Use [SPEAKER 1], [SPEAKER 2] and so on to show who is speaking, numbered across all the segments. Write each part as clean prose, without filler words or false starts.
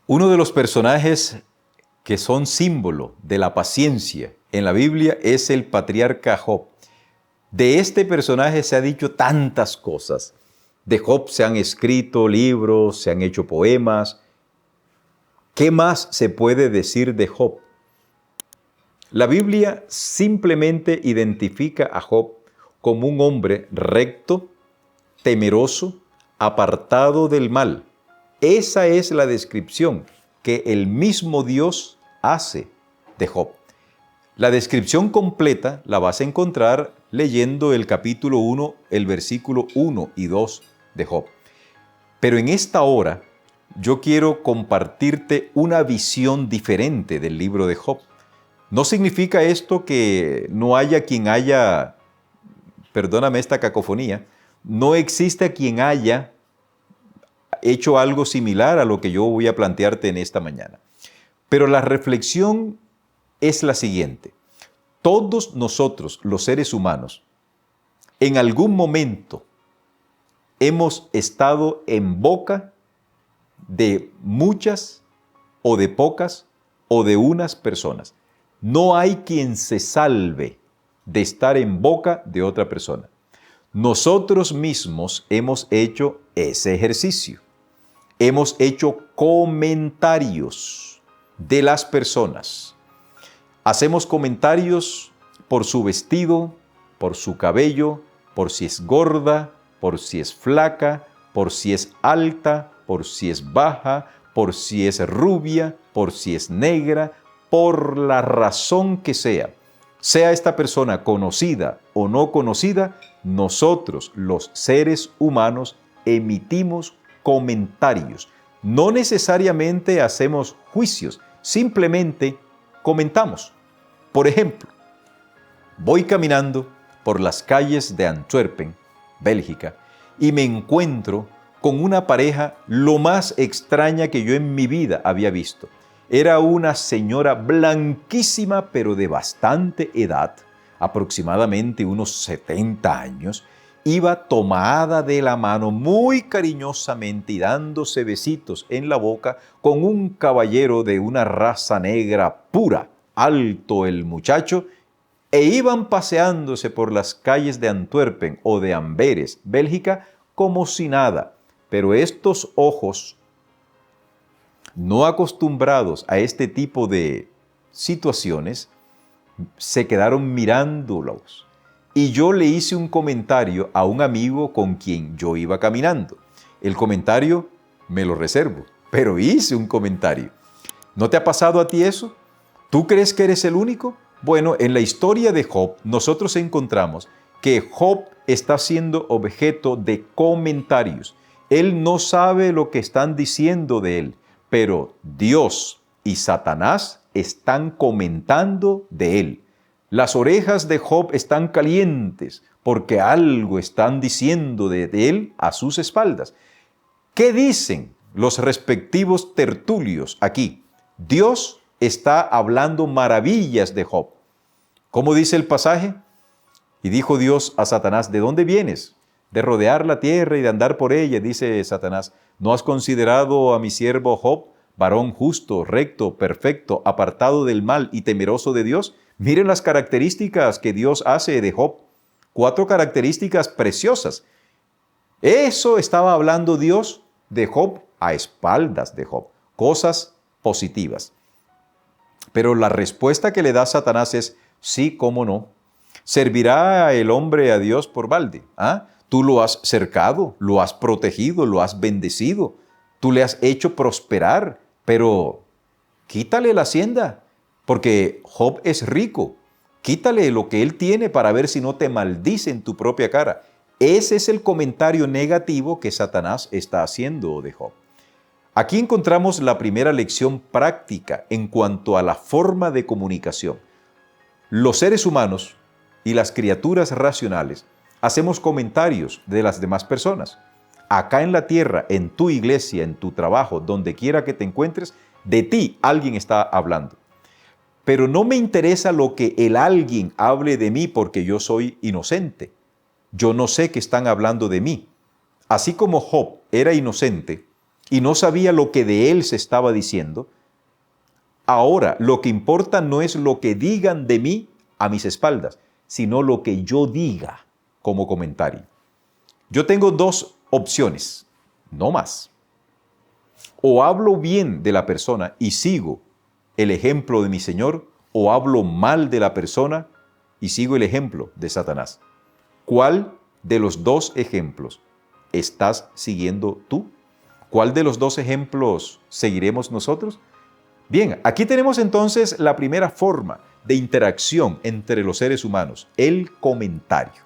[SPEAKER 1] Uno de los personajes que son símbolo de la paciencia en la Biblia es el patriarca Job. De este personaje se ha dicho tantas cosas. De Job se han escrito libros, se han hecho poemas. ¿Qué más se puede decir de Job? La Biblia simplemente identifica a Job como un hombre recto, temeroso, apartado del mal. Esa es la descripción que el mismo Dios hace de Job. La descripción completa la vas a encontrar leyendo el capítulo 1, el versículo 1 y 2 de Job. Pero en esta hora yo quiero compartirte una visión diferente del libro de Job. No significa esto que no haya quien haya, perdóname esta cacofonía, no existe quien haya hecho algo similar a lo que yo voy a plantearte en esta mañana. Pero la reflexión es la siguiente. Todos nosotros, los seres humanos, en algún momento hemos estado en boca de muchas o de pocas o de unas personas. No hay quien se salve de estar en boca de otra persona. Nosotros mismos hemos hecho ese ejercicio. Hemos hecho comentarios de las personas. Hacemos comentarios por su vestido, por su cabello, por si es gorda, por si es flaca, por si es alta, por si es baja, por si es rubia, por si es negra, por la razón que sea esta persona conocida o no conocida, nosotros, los seres humanos, emitimos comentarios. No necesariamente hacemos juicios, simplemente comentamos. Por ejemplo, voy caminando por las calles de Antwerpen, Bélgica, y me encuentro con una pareja lo más extraña que yo en mi vida había visto. Era una señora blanquísima, pero de bastante edad, aproximadamente unos 70 años, iba tomada de la mano muy cariñosamente y dándose besitos en la boca con un caballero de una raza negra pura, alto el muchacho, e iban paseándose por las calles de Antwerpen o de Amberes, Bélgica, como si nada. Pero estos ojos, no acostumbrados a este tipo de situaciones, se quedaron mirándolos. Y yo le hice un comentario a un amigo con quien yo iba caminando. El comentario me lo reservo, pero hice un comentario. ¿No te ha pasado a ti eso? ¿Tú crees que eres el único? Bueno, en la historia de Job, nosotros encontramos que Job está siendo objeto de comentarios. Él no sabe lo que están diciendo de él, pero Dios y Satanás están comentando de él. Las orejas de Job están calientes porque algo están diciendo de él a sus espaldas. ¿Qué dicen los respectivos tertulios aquí? Dios está hablando maravillas de Job. ¿Cómo dice el pasaje? Y dijo Dios a Satanás, ¿de dónde vienes? De rodear la tierra y de andar por ella, dice Satanás. ¿No has considerado a mi siervo Job, varón justo, recto, perfecto, apartado del mal y temeroso de Dios? Miren las características que Dios hace de Job. 4 características preciosas. Eso estaba hablando Dios de Job a espaldas de Job. Cosas positivas. Pero la respuesta que le da Satanás es, sí, cómo no. ¿Servirá el hombre a Dios por balde? ¿Ah? Tú lo has cercado, lo has protegido, lo has bendecido. Tú le has hecho prosperar, pero quítale la hacienda, porque Job es rico. Quítale lo que él tiene para ver si no te maldice en tu propia cara. Ese es el comentario negativo que Satanás está haciendo de Job. Aquí encontramos la primera lección práctica en cuanto a la forma de comunicación. Los seres humanos y las criaturas racionales hacemos comentarios de las demás personas. Acá en la tierra, en tu iglesia, en tu trabajo, donde quiera que te encuentres, de ti alguien está hablando. Pero no me interesa lo que el alguien hable de mí porque yo soy inocente. Yo no sé que están hablando de mí. Así como Job era inocente, y no sabía lo que de él se estaba diciendo, ahora lo que importa no es lo que digan de mí a mis espaldas, sino lo que yo diga como comentario. Yo tengo dos opciones, no más. O hablo bien de la persona y sigo el ejemplo de mi Señor, o hablo mal de la persona y sigo el ejemplo de Satanás. ¿Cuál de los dos ejemplos estás siguiendo tú? ¿Cuál de los dos ejemplos seguiremos nosotros? Bien, aquí tenemos entonces la primera forma de interacción entre los seres humanos, el comentario.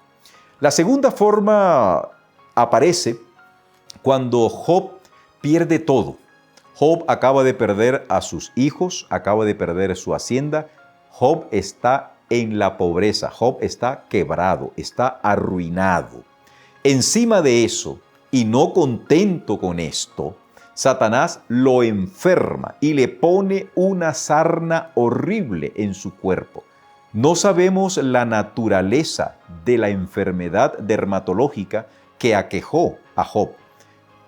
[SPEAKER 1] La segunda forma aparece cuando Job pierde todo. Job acaba de perder a sus hijos, acaba de perder su hacienda. Job está en la pobreza, Job está quebrado, está arruinado. Encima de eso, y no contento con esto, Satanás lo enferma y le pone una sarna horrible en su cuerpo. No sabemos la naturaleza de la enfermedad dermatológica que aquejó a Job,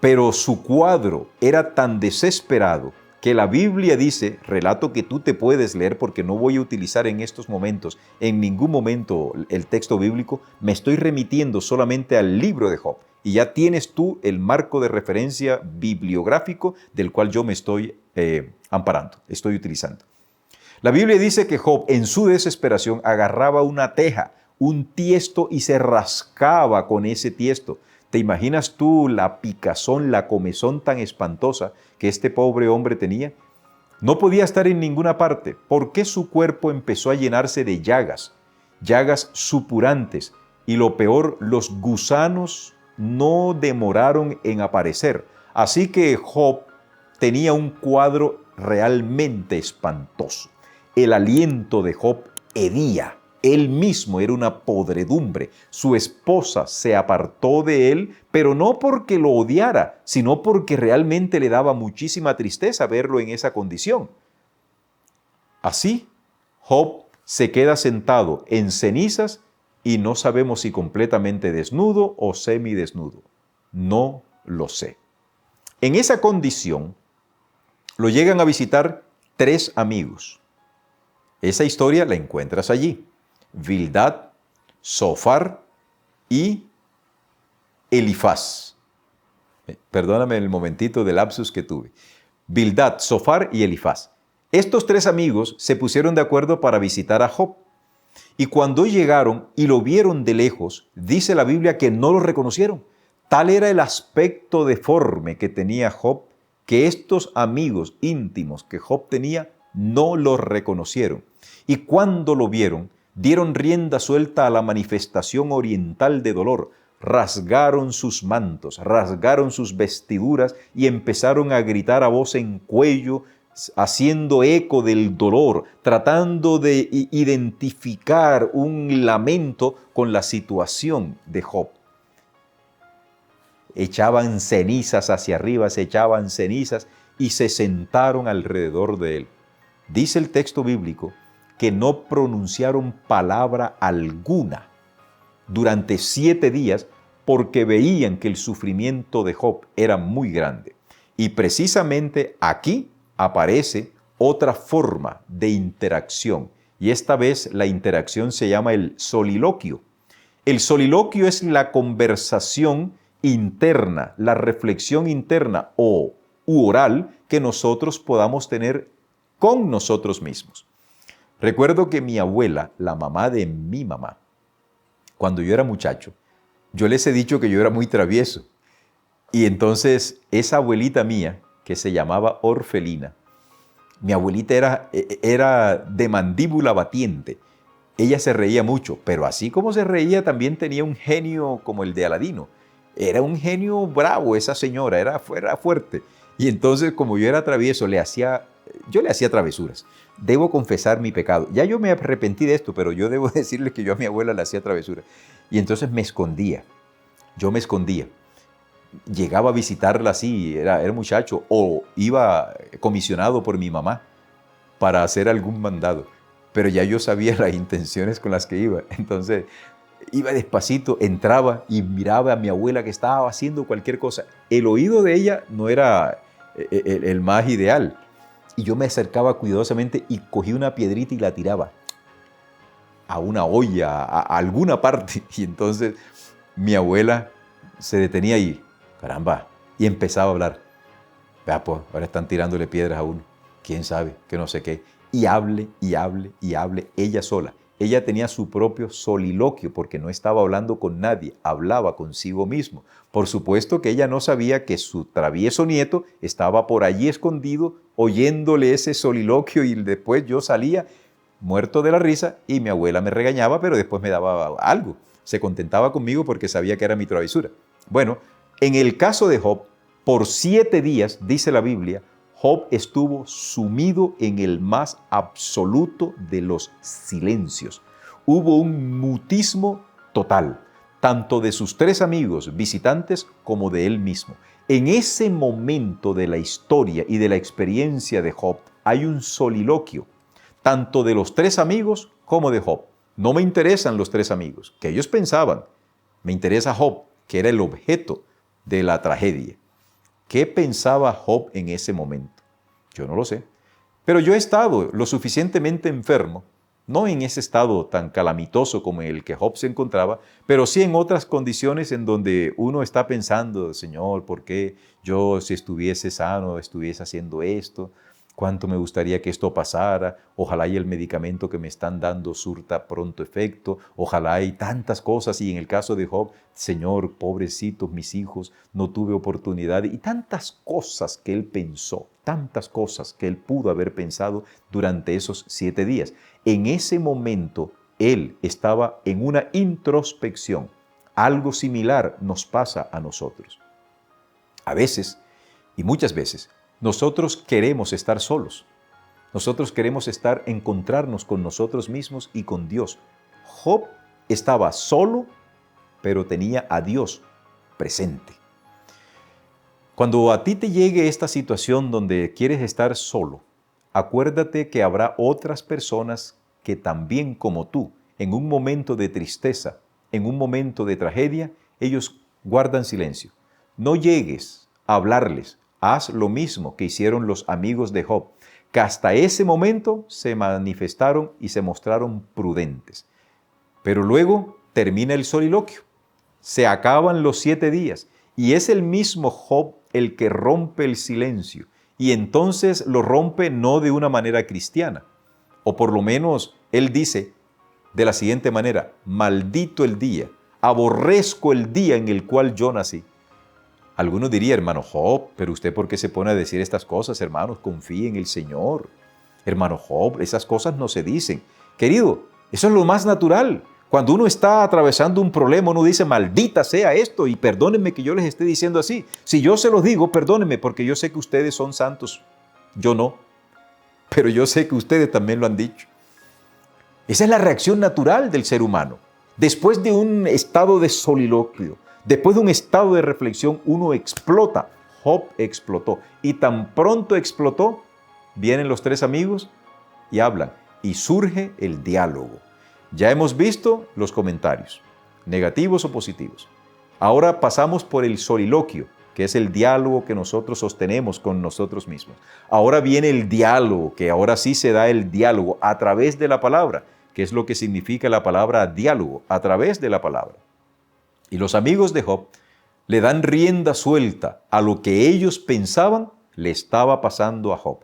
[SPEAKER 1] pero su cuadro era tan desesperado que la Biblia dice, relato que tú te puedes leer porque no voy a utilizar en estos momentos, en ningún momento el texto bíblico, me estoy remitiendo solamente al libro de Job. Y ya tienes tú el marco de referencia bibliográfico del cual yo me estoy amparando, estoy utilizando. La Biblia dice que Job en su desesperación agarraba una teja, un tiesto y se rascaba con ese tiesto. ¿Te imaginas tú la picazón, la comezón tan espantosa que este pobre hombre tenía? No podía estar en ninguna parte porque su cuerpo empezó a llenarse de llagas, llagas supurantes, y lo peor, los gusanos no demoraron en aparecer. Así que Job tenía un cuadro realmente espantoso. El aliento de Job hedía. Él mismo era una podredumbre. Su esposa se apartó de él, pero no porque lo odiara, sino porque realmente le daba muchísima tristeza verlo en esa condición. Así, Job se queda sentado en cenizas y no sabemos si completamente desnudo o semidesnudo. No lo sé. En esa condición, lo llegan a visitar 3 amigos. Esa historia la encuentras allí. Bildad, Zofar y Elifaz. Perdóname el momentito de lapsus que tuve. Bildad, Zofar y Elifaz. Estos 3 amigos se pusieron de acuerdo para visitar a Job. Y cuando llegaron y lo vieron de lejos, dice la Biblia que no lo reconocieron. Tal era el aspecto deforme que tenía Job, que estos amigos íntimos que Job tenía no lo reconocieron. Y cuando lo vieron, dieron rienda suelta a la manifestación oriental de dolor, rasgaron sus mantos, rasgaron sus vestiduras y empezaron a gritar a voz en cuello, haciendo eco del dolor, tratando de identificar un lamento con la situación de Job. Echaban cenizas hacia arriba, se echaban cenizas y se sentaron alrededor de él. Dice el texto bíblico que no pronunciaron palabra alguna durante 7 días porque veían que el sufrimiento de Job era muy grande. Y precisamente aquí aparece otra forma de interacción, y esta vez la interacción se llama el soliloquio. El soliloquio es la conversación interna, la reflexión interna u oral que nosotros podamos tener con nosotros mismos. Recuerdo que mi abuela, la mamá de mi mamá, cuando yo era muchacho, yo les he dicho que yo era muy travieso. Y entonces esa abuelita mía, que se llamaba Orfelina, mi abuelita era de mandíbula batiente. Ella se reía mucho, pero así como se reía, también tenía un genio como el de Aladino. Era un genio bravo esa señora, era fuerte. Y entonces, como yo era travieso, yo le hacía travesuras. Debo confesar mi pecado. Ya yo me arrepentí de esto, pero yo debo decirle que yo a mi abuela le hacía travesuras. Y entonces me escondía. Yo me escondía. Llegaba a visitarla así, era muchacho, o iba comisionado por mi mamá para hacer algún mandado. Pero ya yo sabía las intenciones con las que iba. Entonces, iba despacito, entraba y miraba a mi abuela que estaba haciendo cualquier cosa. El oído de ella no era el más ideal. Y yo me acercaba cuidadosamente y cogí una piedrita y la tiraba a una olla, a alguna parte. Y entonces mi abuela se detenía y, caramba, y empezaba a hablar. Vea, pues, ahora están tirándole piedras a uno. ¿Quién sabe? Que no sé qué. Y hable, y hable, y hable, ella sola. Ella tenía su propio soliloquio porque no estaba hablando con nadie, hablaba consigo mismo. Por supuesto que ella no sabía que su travieso nieto estaba por allí escondido oyéndole ese soliloquio y después yo salía muerto de la risa y mi abuela me regañaba, pero después me daba algo. Se contentaba conmigo porque sabía que era mi travesura. Bueno, en el caso de Job, por 7 días, dice la Biblia, Job estuvo sumido en el más absoluto de los silencios. Hubo un mutismo total, tanto de sus 3 amigos visitantes como de él mismo. En ese momento de la historia y de la experiencia de Job hay un soliloquio, tanto de los 3 amigos como de Job. No me interesan los 3 amigos, que ellos pensaban. Me interesa Job, que era el objeto de la tragedia. ¿Qué pensaba Job en ese momento? Yo no lo sé. Pero yo he estado lo suficientemente enfermo, no en ese estado tan calamitoso como en el que Job se encontraba, pero sí en otras condiciones en donde uno está pensando, Señor, ¿por qué yo si estuviese sano estuviese haciendo esto? ¿Cuánto me gustaría que esto pasara? Ojalá y el medicamento que me están dando surta pronto efecto. Ojalá y tantas cosas. Y en el caso de Job, Señor, pobrecitos mis hijos, no tuve oportunidad. Y tantas cosas que él pensó, tantas cosas que él pudo haber pensado durante esos 7 días. En ese momento, él estaba en una introspección. Algo similar nos pasa a nosotros. A veces, y muchas veces, nosotros queremos estar solos. Nosotros queremos encontrarnos con nosotros mismos y con Dios. Job estaba solo, pero tenía a Dios presente. Cuando a ti te llegue esta situación donde quieres estar solo, acuérdate que habrá otras personas que también como tú, en un momento de tristeza, en un momento de tragedia, ellos guardan silencio. No llegues a hablarles. Haz lo mismo que hicieron los amigos de Job, que hasta ese momento se manifestaron y se mostraron prudentes. Pero luego termina el soliloquio, se acaban los 7 días y es el mismo Job el que rompe el silencio y entonces lo rompe no de una manera cristiana, o por lo menos él dice de la siguiente manera: maldito el día, aborrezco el día en el cual yo nací. Algunos dirían, hermano Job, pero usted ¿por qué se pone a decir estas cosas, hermanos? Confíe en el Señor. Hermano Job, esas cosas no se dicen. Querido, eso es lo más natural. Cuando uno está atravesando un problema, uno dice, maldita sea esto, y perdónenme que yo les esté diciendo así. Si yo se los digo, perdónenme, porque yo sé que ustedes son santos. Yo no. Pero yo sé que ustedes también lo han dicho. Esa es la reacción natural del ser humano. Después de un estado de soliloquio, después de un estado de reflexión, uno explota. Job explotó. Y tan pronto explotó, vienen los 3 amigos y hablan. Y surge el diálogo. Ya hemos visto los comentarios, negativos o positivos. Ahora pasamos por el soliloquio, que es el diálogo que nosotros sostenemos con nosotros mismos. Ahora viene el diálogo, que ahora sí se da el diálogo a través de la palabra, que es lo que significa la palabra diálogo, a través de la palabra. Y los amigos de Job le dan rienda suelta a lo que ellos pensaban le estaba pasando a Job.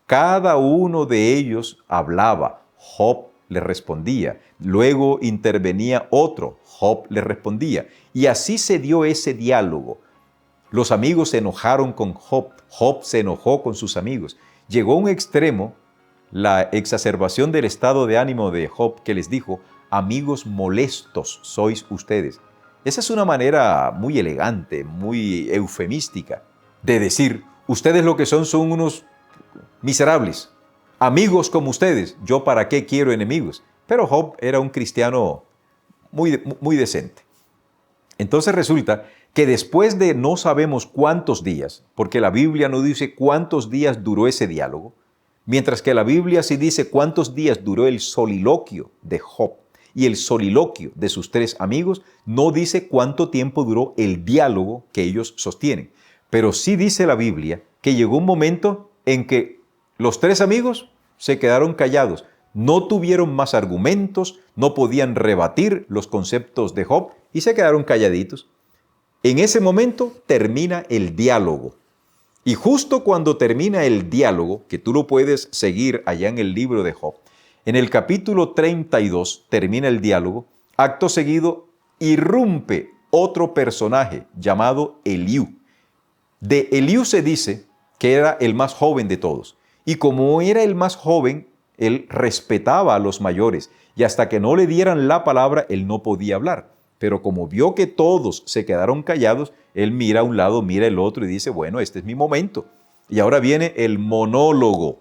[SPEAKER 1] Cada uno de ellos hablaba, Job le respondía, luego intervenía otro, Job le respondía, y así se dio ese diálogo. Los amigos se enojaron con Job, Job se enojó con sus amigos. Llegó a un extremo la exacerbación del estado de ánimo de Job, que les dijo, amigos molestos sois ustedes. Esa es una manera muy elegante, muy eufemística de decir, ustedes lo que son unos miserables, amigos como ustedes, ¿yo para qué quiero enemigos? Pero Job era un cristiano muy decente. Entonces resulta que después de no sabemos cuántos días, porque la Biblia no dice cuántos días duró ese diálogo, mientras que la Biblia sí dice cuántos días duró el soliloquio de Job. y el soliloquio de sus tres amigos no dice cuánto tiempo duró el diálogo que ellos sostienen. Pero sí dice la Biblia que llegó un momento en que los tres amigos se quedaron callados. No tuvieron más argumentos, no podían rebatir los conceptos de Job y se quedaron calladitos. En ese momento termina el diálogo. Y justo cuando termina el diálogo, que tú lo puedes seguir allá en el libro de Job, en el capítulo 32 termina el diálogo, acto seguido irrumpe otro personaje llamado Eliú. De Eliú se dice que era el más joven de todos. Y como era el más joven, él respetaba a los mayores y hasta que no le dieran la palabra, él no podía hablar. Pero como vio que todos se quedaron callados, él mira a un lado, mira el otro y dice, bueno, este es mi momento. Y ahora viene el monólogo.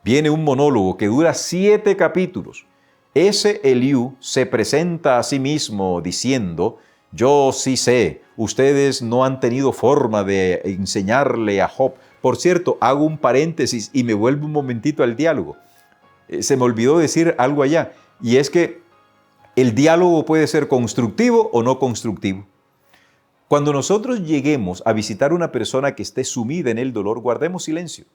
[SPEAKER 1] Viene un monólogo que dura 7 capítulos. Ese Eliú se presenta a sí mismo diciendo, yo sí sé, ustedes no han tenido forma de enseñarle a Job. Por cierto, hago un paréntesis y me vuelvo un momentito al diálogo. Se me olvidó decir algo allá, y es que el diálogo puede ser constructivo o no constructivo. Cuando nosotros lleguemos a visitar a una persona que esté sumida en el dolor, guardemos silencio.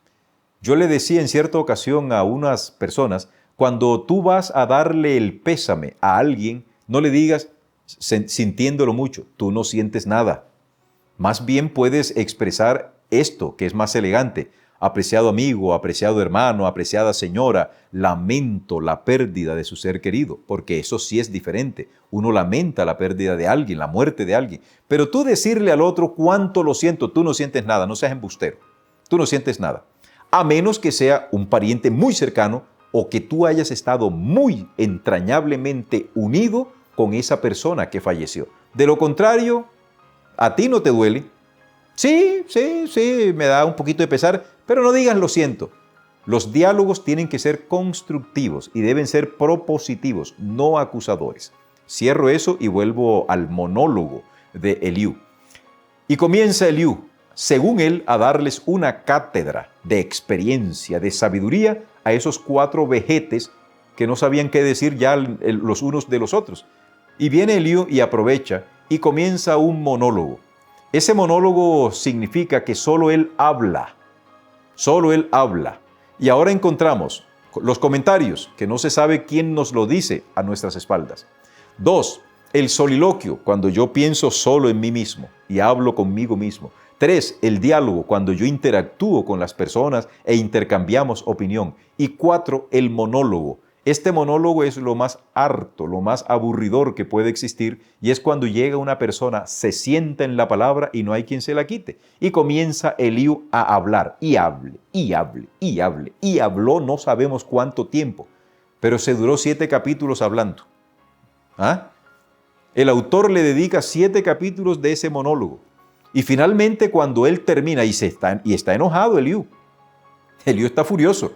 [SPEAKER 1] Yo le decía en cierta ocasión a unas personas, cuando tú vas a darle el pésame a alguien, no le digas sintiéndolo mucho, tú no sientes nada. Más bien puedes expresar esto, que es más elegante. Apreciado amigo, apreciado hermano, apreciada señora, lamento la pérdida de su ser querido, porque eso sí es diferente. Uno lamenta la pérdida de alguien, la muerte de alguien. Pero tú decirle al otro cuánto lo siento, tú no sientes nada, no seas embustero. Tú no sientes nada. A menos que sea un pariente muy cercano o que tú hayas estado muy entrañablemente unido con esa persona que falleció. De lo contrario, a ti no te duele. Sí, me da un poquito de pesar, pero no digas lo siento. Los diálogos tienen que ser constructivos y deben ser propositivos, no acusadores. Cierro eso y vuelvo al monólogo de Eliú. Y comienza Eliú, según él, a darles una cátedra de experiencia, de sabiduría a esos 4 vejetes que no sabían qué decir ya los unos de los otros. Y viene Eliú y aprovecha y comienza un monólogo. Ese monólogo significa que solo él habla. Solo él habla. Y ahora encontramos los comentarios, que no se sabe quién nos lo dice a nuestras espaldas. 2. El soliloquio, cuando yo pienso solo en mí mismo y hablo conmigo mismo. 3. El diálogo, cuando yo interactúo con las personas e intercambiamos opinión. Y 4. El monólogo. Este monólogo es lo más harto, lo más aburridor que puede existir, y es cuando llega una persona, se sienta en la palabra y no hay quien se la quite. Y comienza Eliú a hablar, y hable, y hable, y hable, y habló no sabemos cuánto tiempo, pero se duró 7 capítulos hablando. ¿Ah? El autor le dedica 7 capítulos de ese monólogo. Y finalmente cuando él termina y está enojado Eliú está furioso.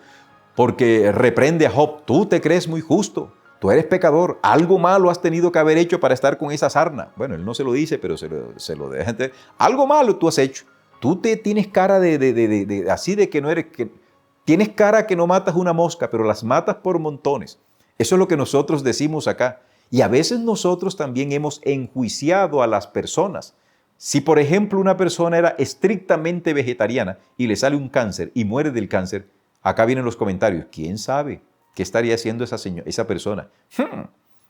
[SPEAKER 1] Porque reprende a Job, tú te crees muy justo, tú eres pecador, algo malo has tenido que haber hecho para estar con esa sarna. Bueno, él no se lo dice, pero se lo deja entender. Algo malo tú has hecho. Tú tienes cara así de que no eres, tienes cara que no matas una mosca, pero las matas por montones. Eso es lo que nosotros decimos acá. Y a veces nosotros también hemos enjuiciado a las personas. Si, por ejemplo, una persona era estrictamente vegetariana y le sale un cáncer y muere del cáncer, acá vienen los comentarios. ¿Quién sabe qué estaría haciendo esa persona?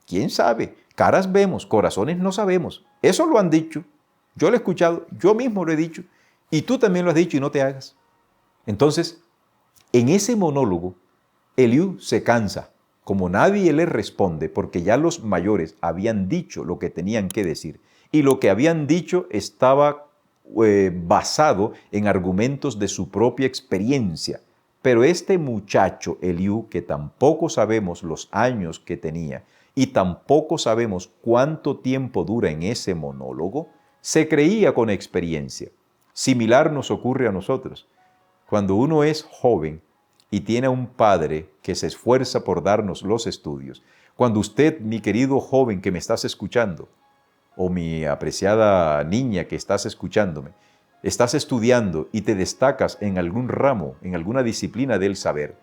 [SPEAKER 1] ¿Quién sabe? Caras vemos, corazones no sabemos. Eso lo han dicho. Yo lo he escuchado, yo mismo lo he dicho. Y tú también lo has dicho y no te hagas. Entonces, en ese monólogo, Eliú se cansa. Como nadie le responde, porque ya los mayores habían dicho lo que tenían que decir. Y lo que habían dicho estaba basado en argumentos de su propia experiencia. Pero este muchacho, Eliú, que tampoco sabemos los años que tenía y tampoco sabemos cuánto tiempo dura en ese monólogo, se creía con experiencia. Similar nos ocurre a nosotros. Cuando uno es joven y tiene a un padre que se esfuerza por darnos los estudios, cuando usted, mi querido joven que me estás escuchando, o mi apreciada niña que estás escuchándome, estás estudiando y te destacas en algún ramo, en alguna disciplina del saber,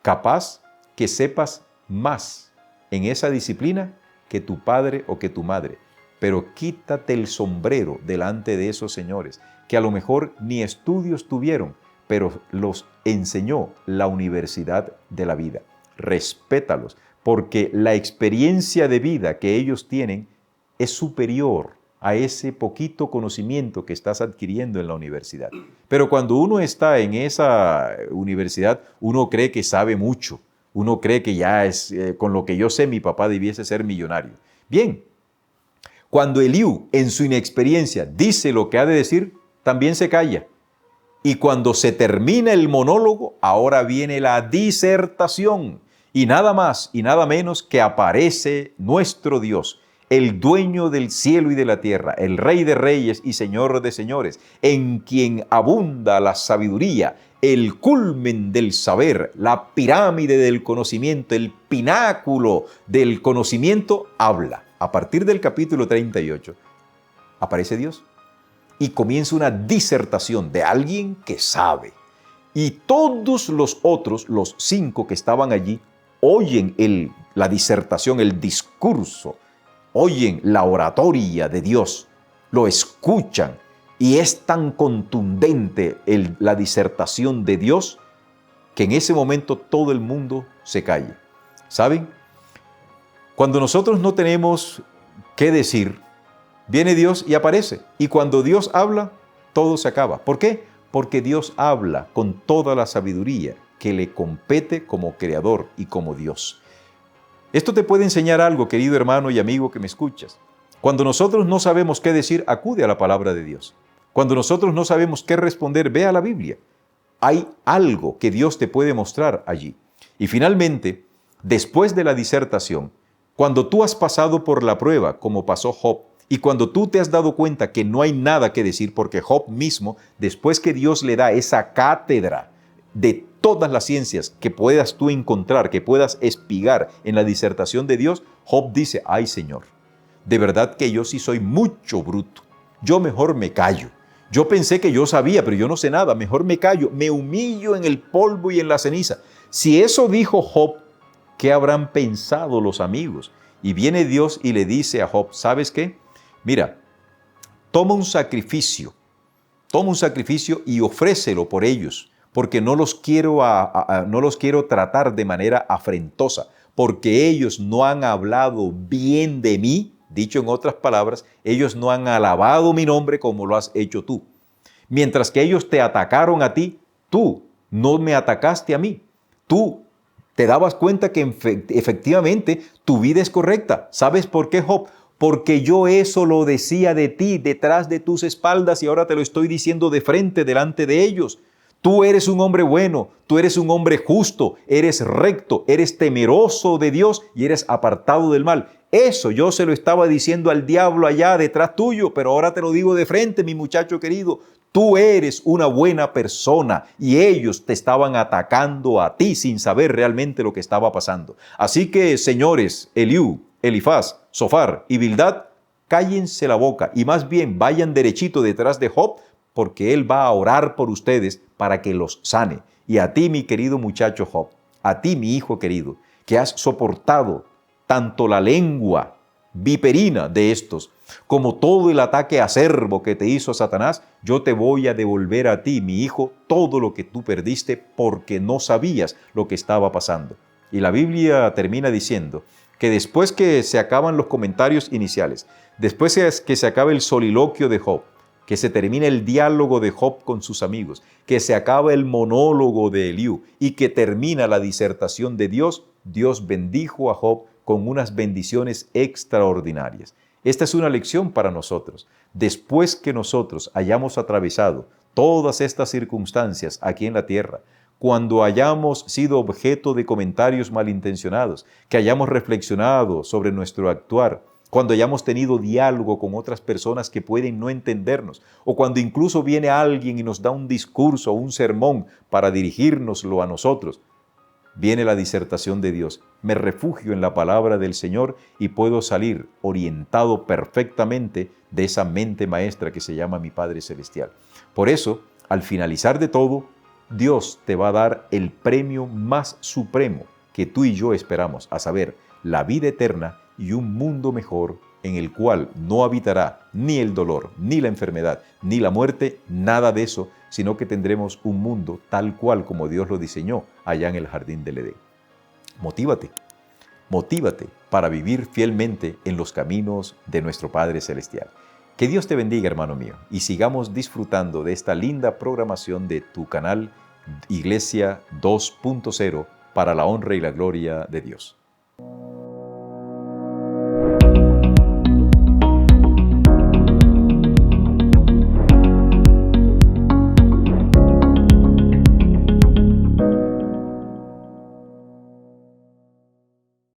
[SPEAKER 1] capaz que sepas más en esa disciplina que tu padre o que tu madre. Pero quítate el sombrero delante de esos señores, que a lo mejor ni estudios tuvieron, pero los enseñó la universidad de la vida. Respétalos, porque la experiencia de vida que ellos tienen es superior a ese poquito conocimiento que estás adquiriendo en la universidad. Pero cuando uno está en esa universidad, uno cree que sabe mucho. Uno cree que ya es, con lo que yo sé, mi papá debiese ser millonario. Bien, cuando Eliú, en su inexperiencia, dice lo que ha de decir, también se calla. Y cuando se termina el monólogo, ahora viene la disertación. Y nada más y nada menos que aparece nuestro Dios, el dueño del cielo y de la tierra, el Rey de reyes y Señor de señores, en quien abunda la sabiduría, el culmen del saber, la pirámide del conocimiento, el pináculo del conocimiento, habla. A partir del capítulo 38, aparece Dios y comienza una disertación de alguien que sabe. Y todos los otros, los 5 que estaban allí, oyen la disertación, el discurso, oyen la oratoria de Dios, lo escuchan y es tan contundente la disertación de Dios que en ese momento todo el mundo se calla. ¿Saben? Cuando nosotros no tenemos qué decir, viene Dios y aparece. Y cuando Dios habla, todo se acaba. ¿Por qué? Porque Dios habla con toda la sabiduría que le compete como creador y como Dios. Esto te puede enseñar algo, querido hermano y amigo que me escuchas. Cuando nosotros no sabemos qué decir, acude a la palabra de Dios. Cuando nosotros no sabemos qué responder, ve a la Biblia. Hay algo que Dios te puede mostrar allí. Y finalmente, después de la disertación, cuando tú has pasado por la prueba, como pasó Job, y cuando tú te has dado cuenta que no hay nada que decir, porque Job mismo, después que Dios le da esa cátedra de todas las ciencias que puedas tú encontrar, que puedas espigar en la disertación de Dios, Job dice, ay Señor, de verdad que yo sí soy mucho bruto, yo mejor me callo. Yo pensé que yo sabía, pero yo no sé nada, mejor me callo, me humillo en el polvo y en la ceniza. Si eso dijo Job, ¿qué habrán pensado los amigos? Y viene Dios y le dice a Job, ¿sabes qué? Mira, toma un sacrificio y ofrécelo por ellos, porque no los quiero tratar de manera afrentosa, porque ellos no han hablado bien de mí, dicho en otras palabras, ellos no han alabado mi nombre como lo has hecho tú. Mientras que ellos te atacaron a ti, tú no me atacaste a mí. Tú te dabas cuenta que efectivamente tu vida es correcta. ¿Sabes por qué, Job? Porque yo eso lo decía de ti, detrás de tus espaldas, y ahora te lo estoy diciendo de frente, delante de ellos. Tú eres un hombre bueno, tú eres un hombre justo, eres recto, eres temeroso de Dios y eres apartado del mal. Eso yo se lo estaba diciendo al diablo allá detrás tuyo, pero ahora te lo digo de frente, mi muchacho querido. Tú eres una buena persona y ellos te estaban atacando a ti sin saber realmente lo que estaba pasando. Así que, señores, Eliú, Elifaz, Sofar y Bildad, cállense la boca y más bien vayan derechito detrás de Job, porque él va a orar por ustedes para que los sane. Y a ti, mi querido muchacho Job, a ti, mi hijo querido, que has soportado tanto la lengua viperina de estos, como todo el ataque acerbo que te hizo Satanás, yo te voy a devolver a ti, mi hijo, todo lo que tú perdiste porque no sabías lo que estaba pasando. Y la Biblia termina diciendo que después que se acaban los comentarios iniciales, después que se acabe el soliloquio de Job, que se termine el diálogo de Job con sus amigos, que se acaba el monólogo de Eliú y que termina la disertación de Dios, Dios bendijo a Job con unas bendiciones extraordinarias. Esta es una lección para nosotros. Después que nosotros hayamos atravesado todas estas circunstancias aquí en la tierra, cuando hayamos sido objeto de comentarios malintencionados, que hayamos reflexionado sobre nuestro actuar, cuando hayamos tenido diálogo con otras personas que pueden no entendernos, o cuando incluso viene alguien y nos da un discurso o un sermón para dirigírnoslo a nosotros, viene la disertación de Dios. Me refugio en la palabra del Señor y puedo salir orientado perfectamente de esa mente maestra que se llama mi Padre Celestial. Por eso, al finalizar de todo, Dios te va a dar el premio más supremo que tú y yo esperamos, a saber, la vida eterna y un mundo mejor en el cual no habitará ni el dolor, ni la enfermedad, ni la muerte, nada de eso, sino que tendremos un mundo tal cual como Dios lo diseñó allá en el jardín del Edén. Motívate, motívate para vivir fielmente en los caminos de nuestro Padre Celestial. Que Dios te bendiga, hermano mío, y sigamos disfrutando de esta linda programación de tu canal Iglesia 2.0 para la honra y la gloria de Dios.